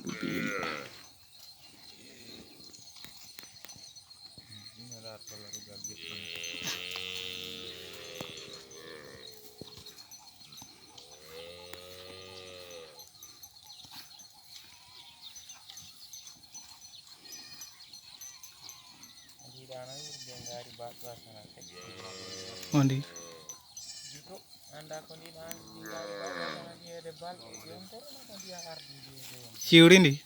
pupil. Ondi. Siurindi.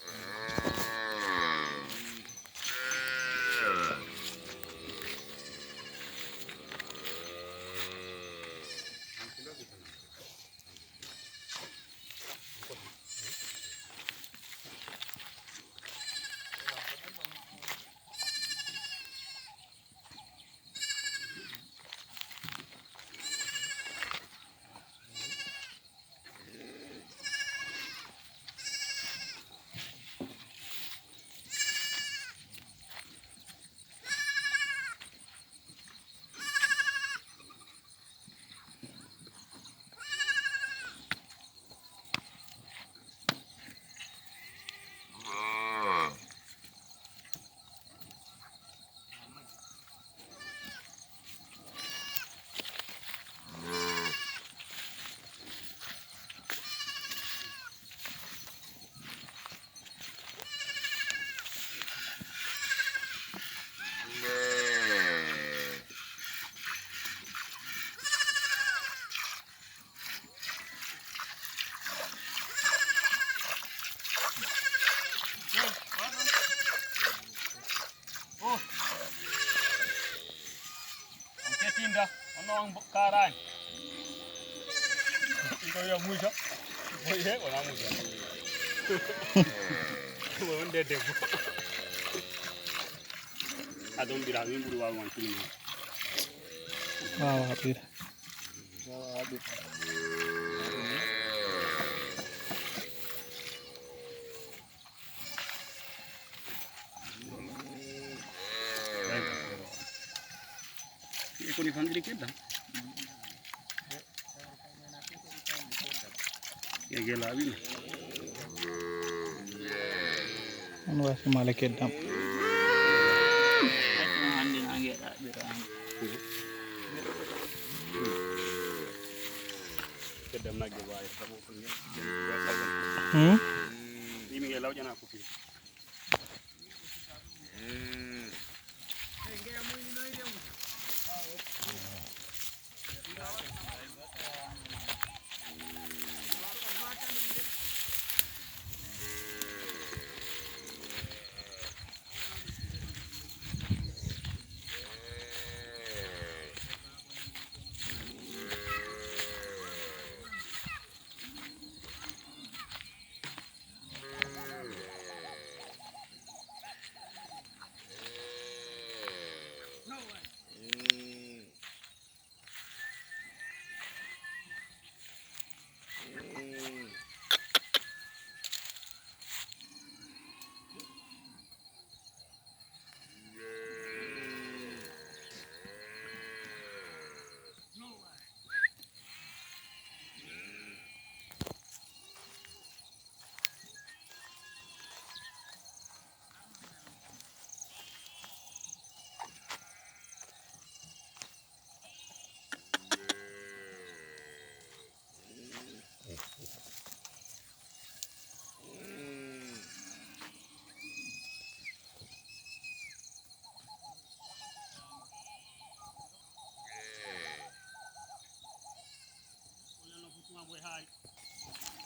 Tinda, ono karan. Ito ya muja. Boye wala muja. Wonde debbo. Adon bira min buru wa wan kini. Wow, habir. Iko ni family kita. Ya gela bin. Anu wasi malakedam. Andi nange tak birang. Kedam lagi wae kamu punya. Ini gela jana aku pi.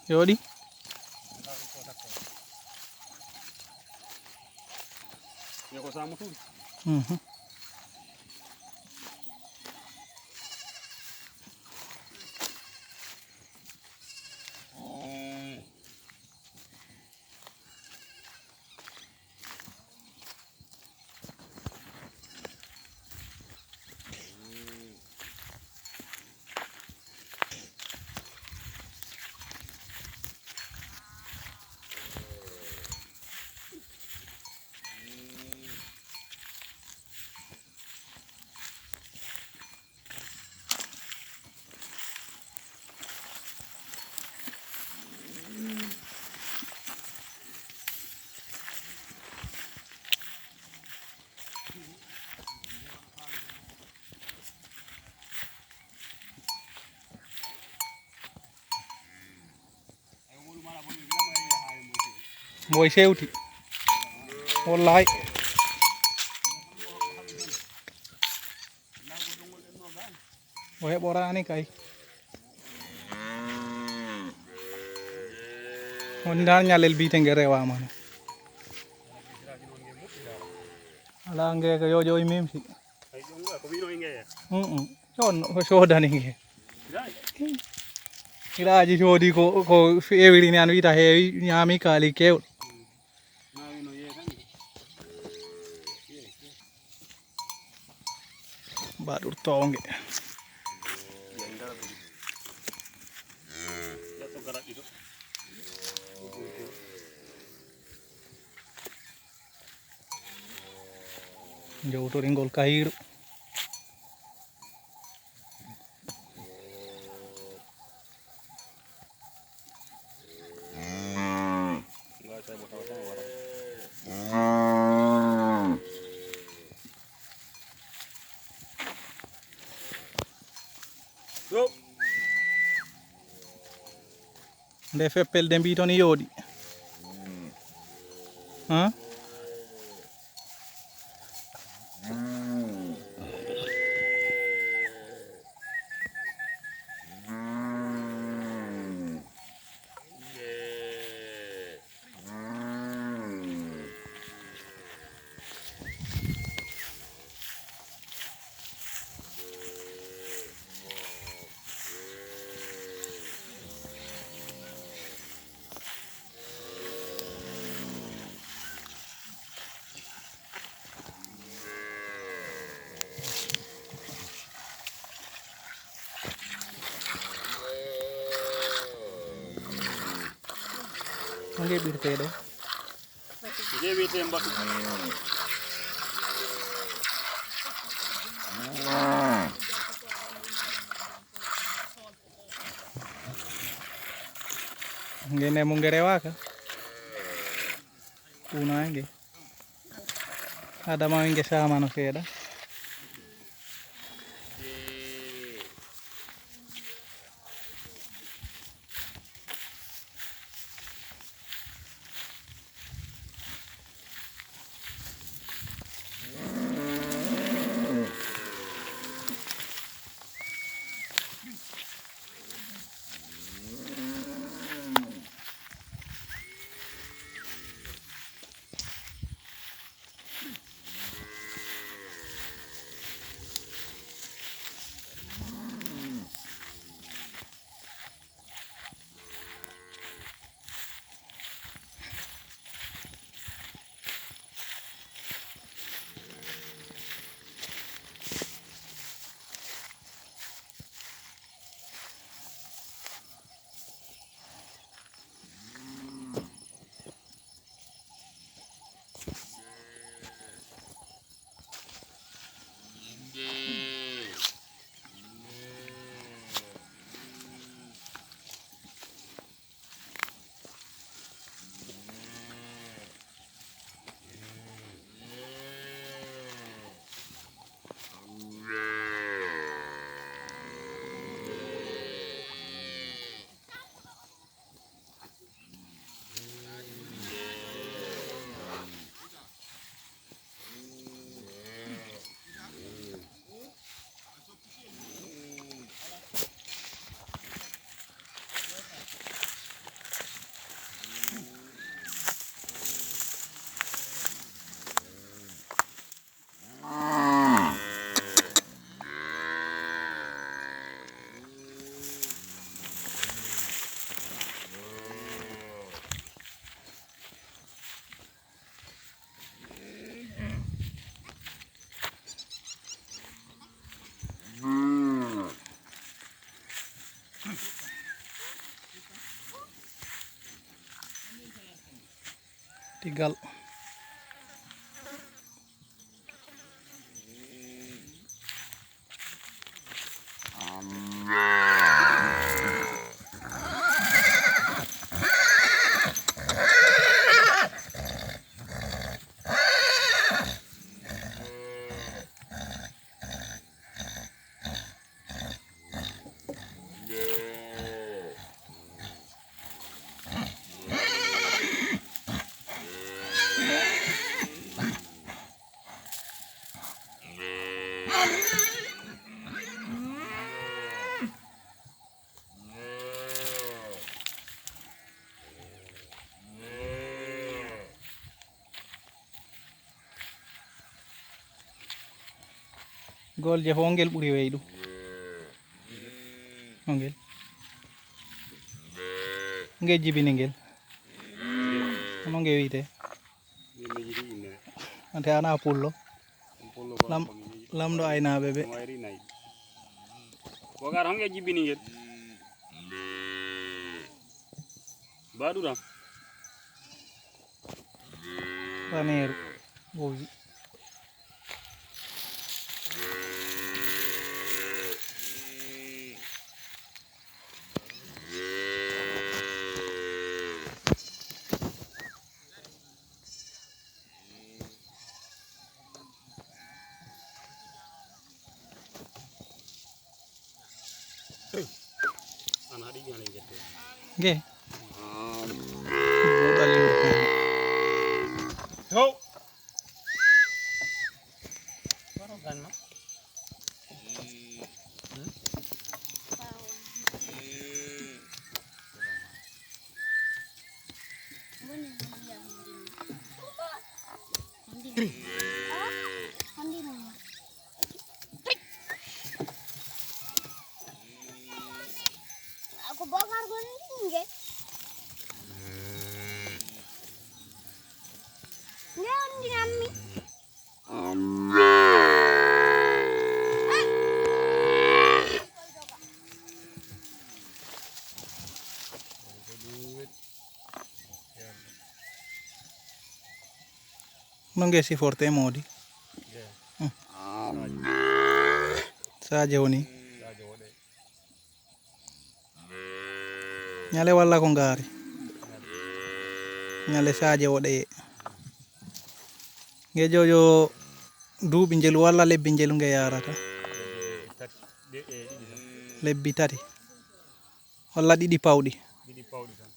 Yodi. Ya ko samu tu. Boy sewti. Wallahi. O heɓorani kay. On dal ñalel bite nge rewama no. Ala ngeke yojo e mimsi. Ay jonga ko wino ngeya. Jon ko sodani nge. Dai. Iraji sodi ko fewirini an wita heewi ñami kaali kewɗo. Na wino ye tan. Mbaɗurtonge. Yatto garat ɗiɗo. Jowtoringol kahiru. Yo. Nde feppel de mbi ton yooɗi. Huh? Nge ɓirteɗo. Je wiyete mbatu. Ngene mo nge rewaka. Una nge. Adama nge samano seeɗa. Tigal. gol je hongel ɓuri weyɗu hongel nge jibini ngel hono nge wiyete Yimɓe jiɗi inne ante ana pullo pullo lamɗo aynaɓe ɓe wayri nayi Bogar honge jibbini ngel baɗuɗam raneeru bowi ana haɗi gane gette nge boɗalin ho Baru kan no. Aku bakar gunting nggih. Nggih gunting ami. no nge si forte modi saje woni ñale walla ko ngaari ñale saje woɗeye nge jojo duuɓi njelu walla lebbi njelu nge yarata lebbi tati walla ɗiɗi pawɗi ɗiɗi pawɗi tan